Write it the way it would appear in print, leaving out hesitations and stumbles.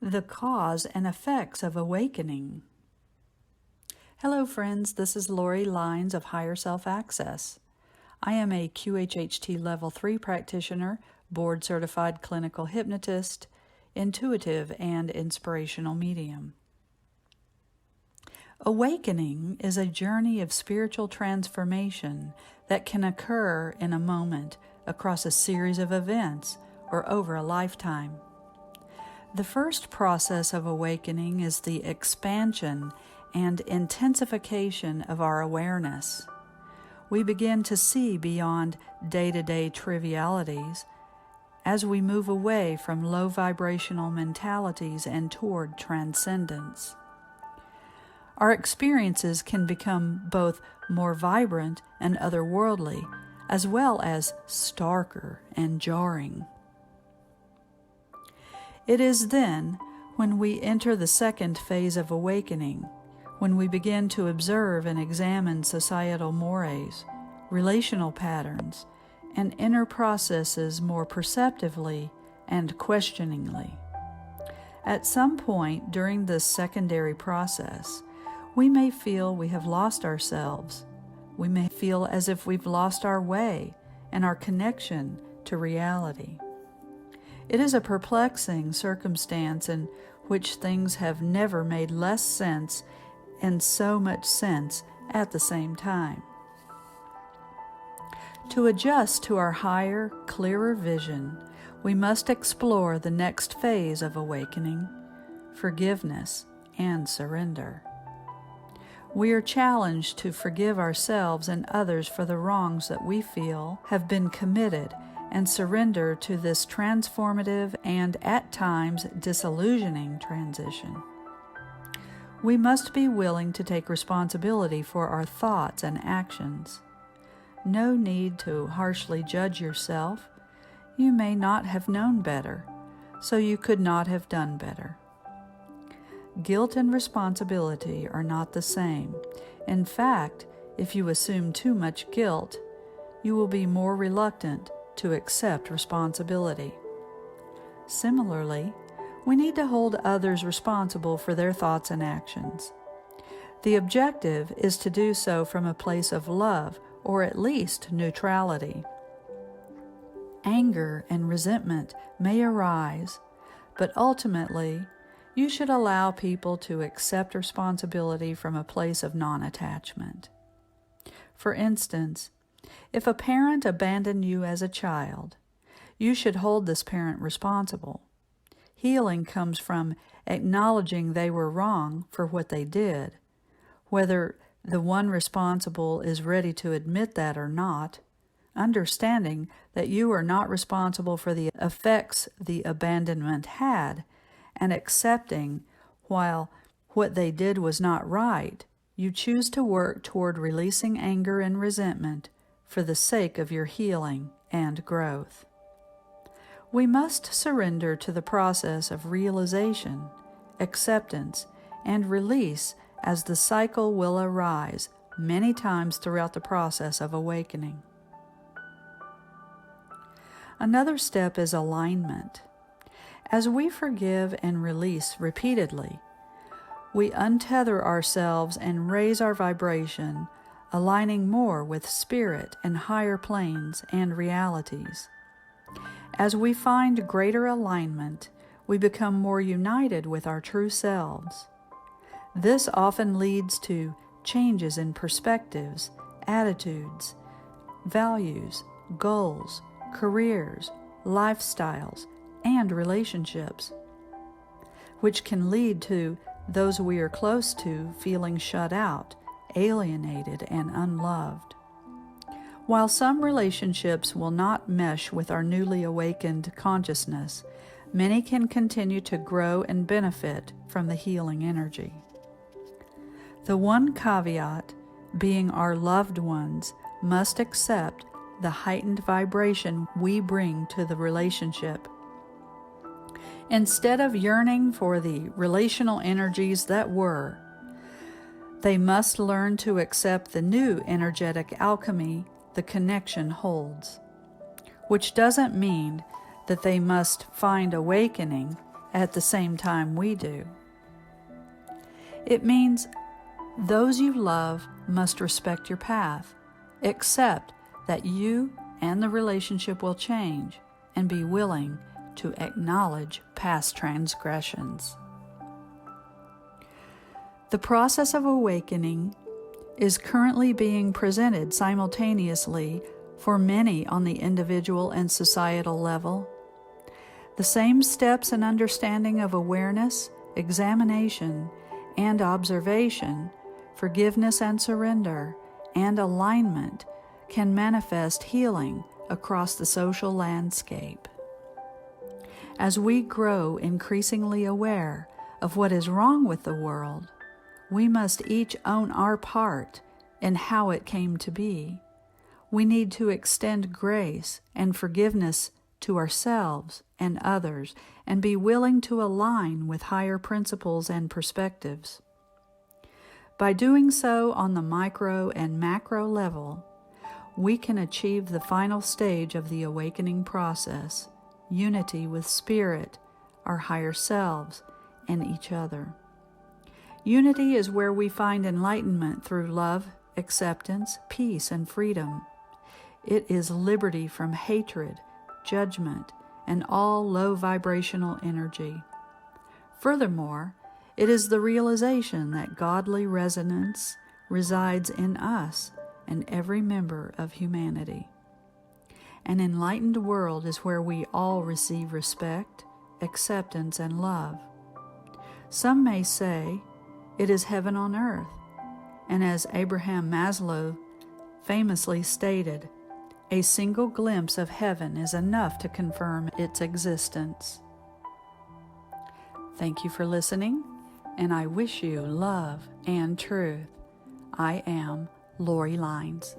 The cause and effects of awakening. Hello friends, this is Lori Lines of Higher Self Access. I am a QHHT Level 3 practitioner, board-certified clinical hypnotist, intuitive, and inspirational medium. Awakening is a journey of spiritual transformation that can occur in a moment, across a series of events, or over a lifetime. The first process of awakening is the expansion and intensification of our awareness. We begin to see beyond day-to-day trivialities as we move away from low vibrational mentalities and toward transcendence. Our experiences can become both more vibrant and otherworldly, as well as starker and jarring. It is then, when we enter the second phase of awakening, when we begin to observe and examine societal mores, relational patterns, and inner processes more perceptively and questioningly. At some point during this secondary process, we may feel we have lost ourselves. We may feel as if we've lost our way and our connection to reality. It is a perplexing circumstance in which things have never made less sense and so much sense at the same time. To adjust to our higher, clearer vision, we must explore the next phase of awakening, forgiveness and surrender. We are challenged to forgive ourselves and others for the wrongs that we feel have been committed and surrender to this transformative and, at times, disillusioning transition. We must be willing to take responsibility for our thoughts and actions. No need to harshly judge yourself. You may not have known better, so you could not have done better. Guilt and responsibility are not the same. In fact, if you assume too much guilt, you will be more reluctant to accept responsibility. Similarly, we need to hold others responsible for their thoughts and actions. The objective is to do so from a place of love, or at least neutrality. Anger and resentment may arise, but ultimately, you should allow people to accept responsibility from a place of non-attachment. For instance, if a parent abandoned you as a child, you should hold this parent responsible. Healing comes from acknowledging they were wrong for what they did. Whether the one responsible is ready to admit that or not, understanding that you are not responsible for the effects the abandonment had, and accepting, while what they did was not right, you choose to work toward releasing anger and resentment for the sake of your healing and growth. We must surrender to the process of realization, acceptance, and release, as the cycle will arise many times throughout the process of awakening. Another step is alignment. As we forgive and release repeatedly, we untether ourselves and raise our vibration, aligning more with spirit and higher planes and realities. As we find greater alignment, we become more united with our true selves. This often leads to changes in perspectives, attitudes, values, goals, careers, lifestyles, and relationships, which can lead to those we are close to feeling shut out, alienated, and unloved. While some relationships will not mesh with our newly awakened consciousness, many can continue to grow and benefit from the healing energy. The one caveat being our loved ones must accept the heightened vibration we bring to the relationship. Instead of yearning for the relational energies that were, they must learn to accept the new energetic alchemy the connection holds, which doesn't mean that they must find awakening at the same time we do. It means those you love must respect your path, accept that you and the relationship will change, and be willing to acknowledge past transgressions. The process of awakening is currently being presented simultaneously for many on the individual and societal level. The same steps and understanding of awareness, examination, and observation, forgiveness and surrender, and alignment can manifest healing across the social landscape. As we grow increasingly aware of what is wrong with the world, we must each own our part in how it came to be. We need to extend grace and forgiveness to ourselves and others, and be willing to align with higher principles and perspectives. By doing so on the micro and macro level, we can achieve the final stage of the awakening process, unity with Spirit, our higher selves, and each other. Unity is where we find enlightenment through love, acceptance, peace, and freedom. It is liberty from hatred, judgment, and all low vibrational energy. Furthermore, it is the realization that godly resonance resides in us and every member of humanity. An enlightened world is where we all receive respect, acceptance, and love. Some may say it is heaven on earth, and as Abraham Maslow famously stated, a single glimpse of heaven is enough to confirm its existence. Thank you for listening, and I wish you love and truth. I am Lori Lines.